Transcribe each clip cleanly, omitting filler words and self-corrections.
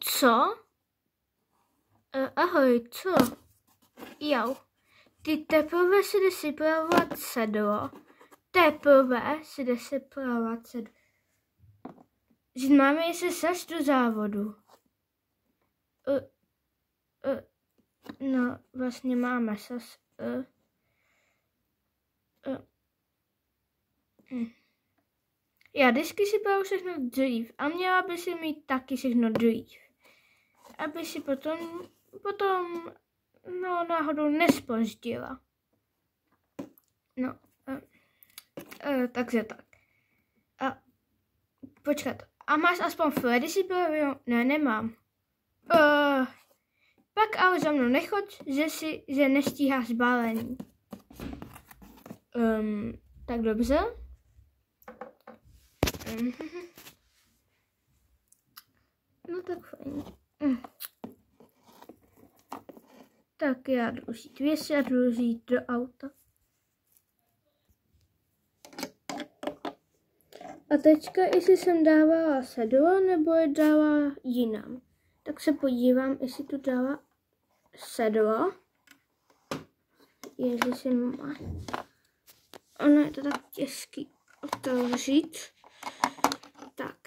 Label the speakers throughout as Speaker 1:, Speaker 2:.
Speaker 1: Co? Ahoj, co? Jau. Ty teprve si jde si plavovat sedlo. Teprve si jde si plavovat sedlo. Že máme se seš do závodu. No, vlastně máme sas. Já vždycky si plavu všechno dřív a měla by si mít taky všechno dřív. Aby si potom náhodou nespozdila. No, takže tak. A počkat, a máš aspoň Freddy si plavu? Ne, nemám. Pak ale za mnou nechoď, že nestíháš balení. Tak dobře. No tak fajn. Tak já jdu vzít věci a jdu vzít do auta. A teďka, jestli jsem dávala sedlo, nebo je dala jinam. Tak se podívám, jestli tu dala sedlo. Ježiši, ono je to tak těžký otevřít. Tak.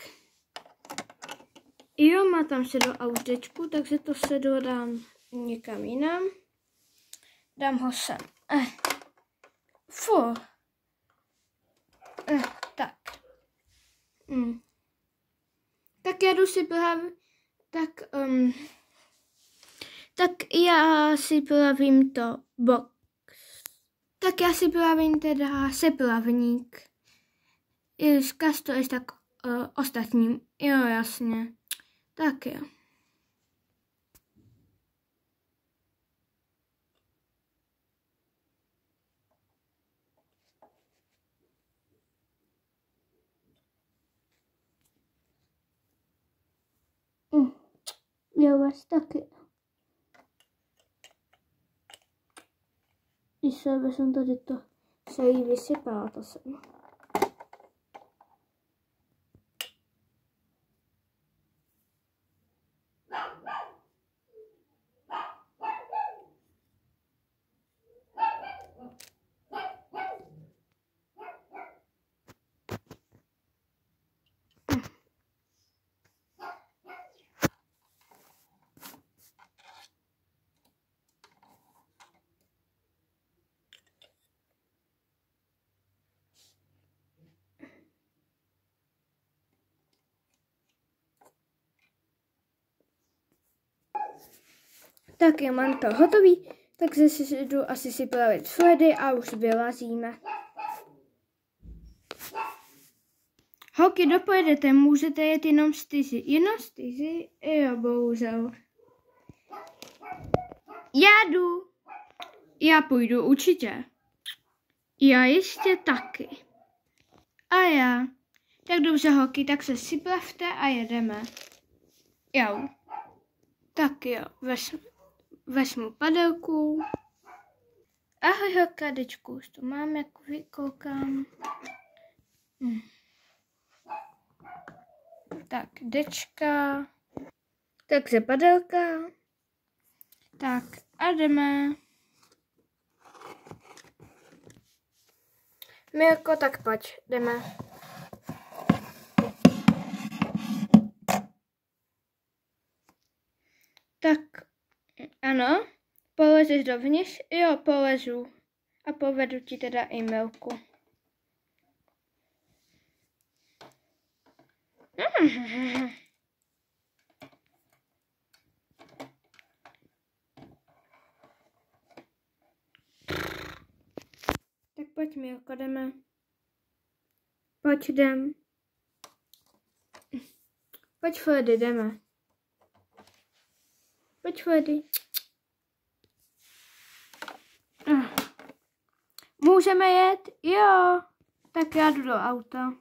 Speaker 1: Jo, má tam sedlo autečku, takže to sedlo dám někam jinam. Dám ho sem. Tak. Tak já jdu si právě, tak já si plavím to box. Tak já si plavím teda seplavník. Zkaz to ještě tak ostatním. Jo, jasně. Tak jo. Jo, vás taky. I sebe jsem tady to celý vysypala, to jsem. Tak já mám to hotový, takže si jdu asi si plavit Freddy a už vylazíme. Holky, dopojedete, můžete jet jenom styzy. Jenom styzy? Jo, bohužel. Já jdu. Já půjdu určitě. Já jistě taky. A já. Tak dobře, holky, tak se si plavte a jedeme. Jo. Tak jo, vezmu padelku. Ahoj, holka, dečku, už to mám, jak vykoukám. Tak, dečka. Takže padelka. Tak, a jdeme. Milko, tak pojď, jdeme. Tak, ano, polezeš dovnitř? Jo, polezu. A povedu ti teda i Milku. Tak pojď, Milko, jdeme. Pojď, jdem. Pojď, Freddy, jdeme. Pojď, Freddy. Můžeme jet? Jo. Tak já jdu do auta.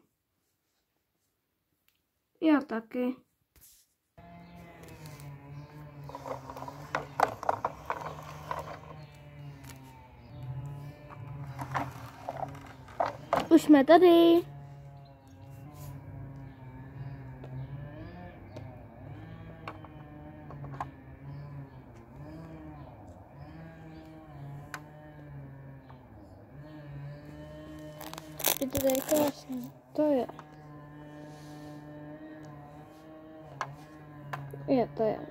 Speaker 1: Já taky. Už jsme tady. Je to tady krásné. To je. To je.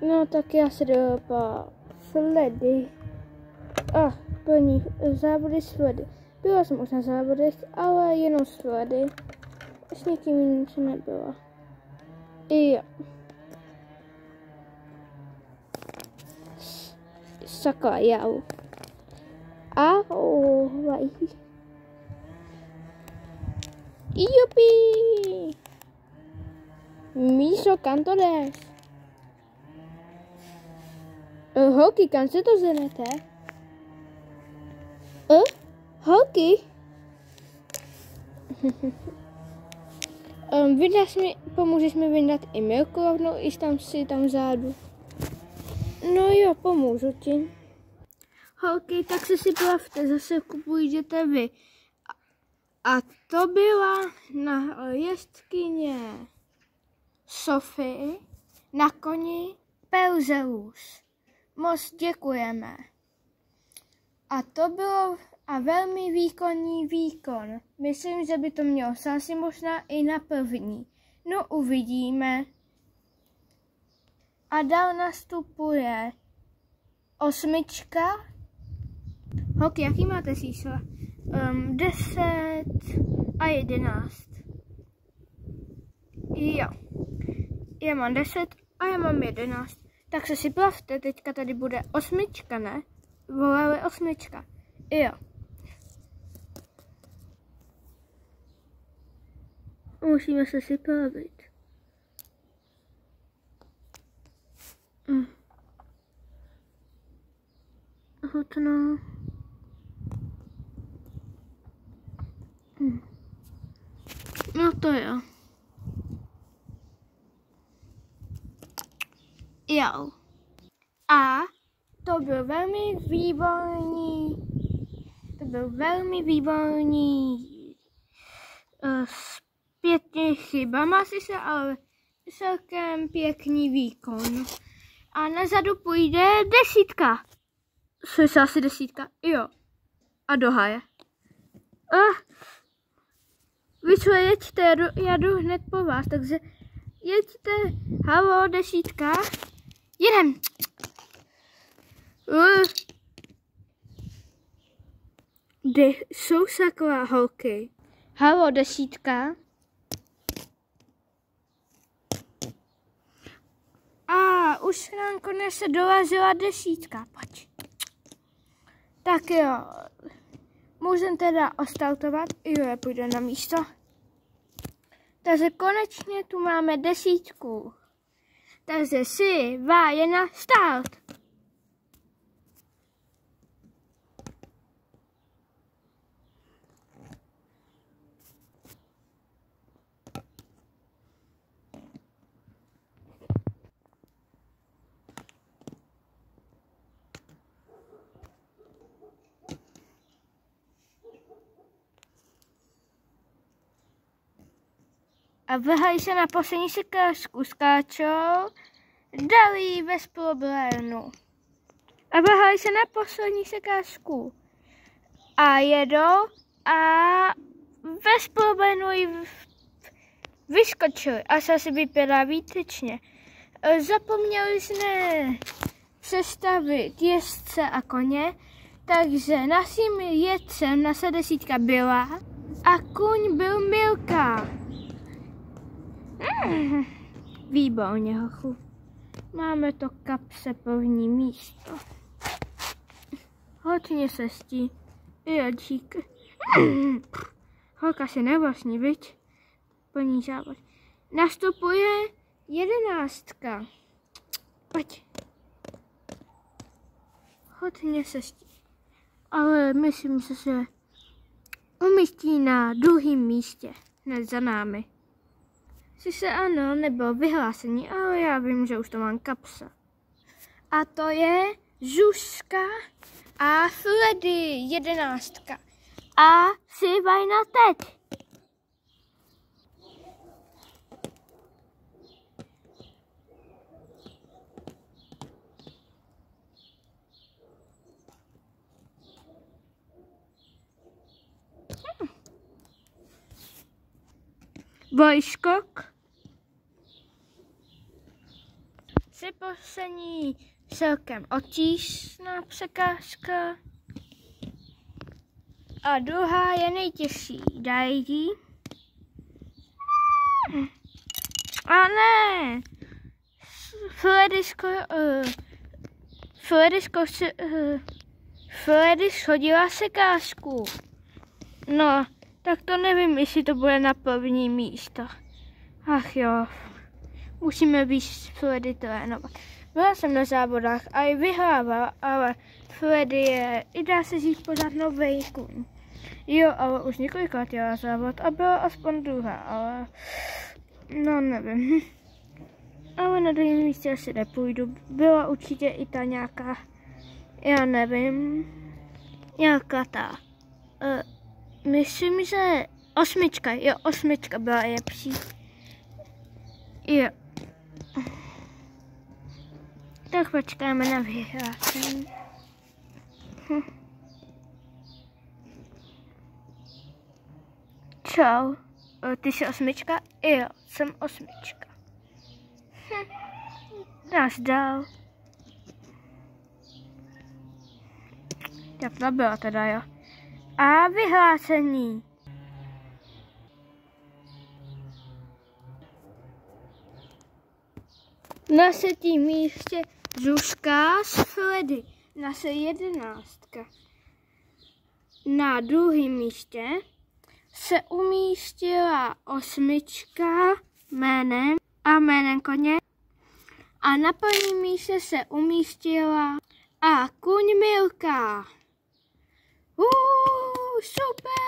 Speaker 1: No tak já se jdu po sledy. Plní závody sledy. Byla jsem už na závodech, ale jenom sledy. S někým jiným jsem nebyla. Jo. Sakra, jau. Ahoj. Jupi. Míšo, kam to jdeš? Holky, kam se to ženete? Holky? Pomůžeš mi vyndat i Milku rovnou, i tam si tam vzadu. No jo, pomůžu ti. Holky, tak se si plavte, zase půjdete vy. A to byla na jeskyně Sofii, na koni Perseus. Moc děkujeme. A to bylo velmi výkonný výkon. Myslím, že by to mělo asi možná i na první. No uvidíme. A dál nastupuje 8. Holky, jaký máte čísla? 10 a 11. Jo. Já mám 10 a já mám 11. Tak se si plavte, teďka tady bude 8, ne? Volali 8. Jo. Musíme se si plavit. Hotno. No to jo. Jo. A to byl velmi výborný zpětně chybama sice, ale celkem pěkný výkon. A nazadu půjde 10. Slyšela si 10? Jo. A do haje. Vy co jeďte, já jdu hned po vás, takže jeďte. Halo, 10. Jedem. Kde jsou sakra holky? Halo, 10. Už nám konec se dorazila 10. Pojď. Tak jo. Můžeme teda ostartovat. Jo, já půjdu na místo. Takže konečně tu máme 10. Takže 3, 2, 1, start. A vrhají se na poslední sekářku, skáčou, dalí bez problému. A vrhají se na poslední sekářku a jedou a bez problému ji vyskočili. A se asi vypadá výtečně. Zapomněli jsme přestavit jezdce a koně, takže naším jezdcem na 10 byla a kůň byl Milka. Výborně, hochu. Máme to kapse první místo. Hodně sestí. Jo, dík. Holka se nevlastní, viď? Plný závod. Nastupuje 11. Pojď. Hodně sestí. Ale myslím, že se umístí na druhém místě. Hned za námi. Sice ano, nebylo vyhlásení, ale já vím, že už to mám kapsa. A to je Zuzka a Freddy 11. A Silvajna teď. Dvojskok. Připosení celkem otísná překážka. A druhá je nejtěžší. Daj ji. A ne! Freddy shodila sekážku. No, tak to nevím, jestli to bude na první místo. Ach jo, musíme víc Freddy trénovat. Byla jsem na závodách a i vyhrával, ale Freddy je, i dá se říct pořád nový kůň. Jo, ale už několikrát jela závod a byla aspoň druhá, ale no nevím. Ale na druhém místě asi nepůjdu. Byla určitě i ta nějaká, já nevím, nějaká ta, myslím, že osmička byla lepší. Jo. Tak počkáme na vyhlášení. Čau. Ty jsi osmička? Jo, jsem osmička. Dáš dál. Tak to bylo teda, jo. A vyhlášení. Na 7. místě Zuzka s Freddy. Naše 11. Na 2. místě se umístila 8. jménem koně. A na 1. místě se umístila a kuň Milka. Super!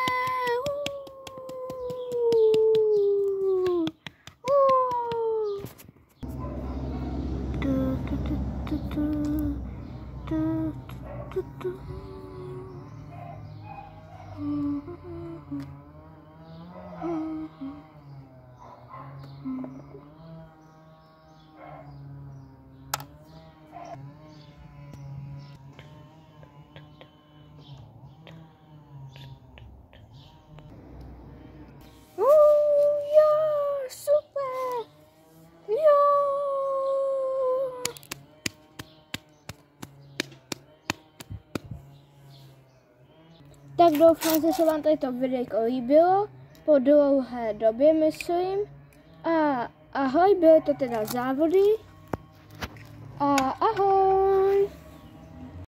Speaker 1: Tak doufám, že se vám tady to videjko líbilo, po dlouhé době myslím. A ahoj, byly to teda závody. A ahoj!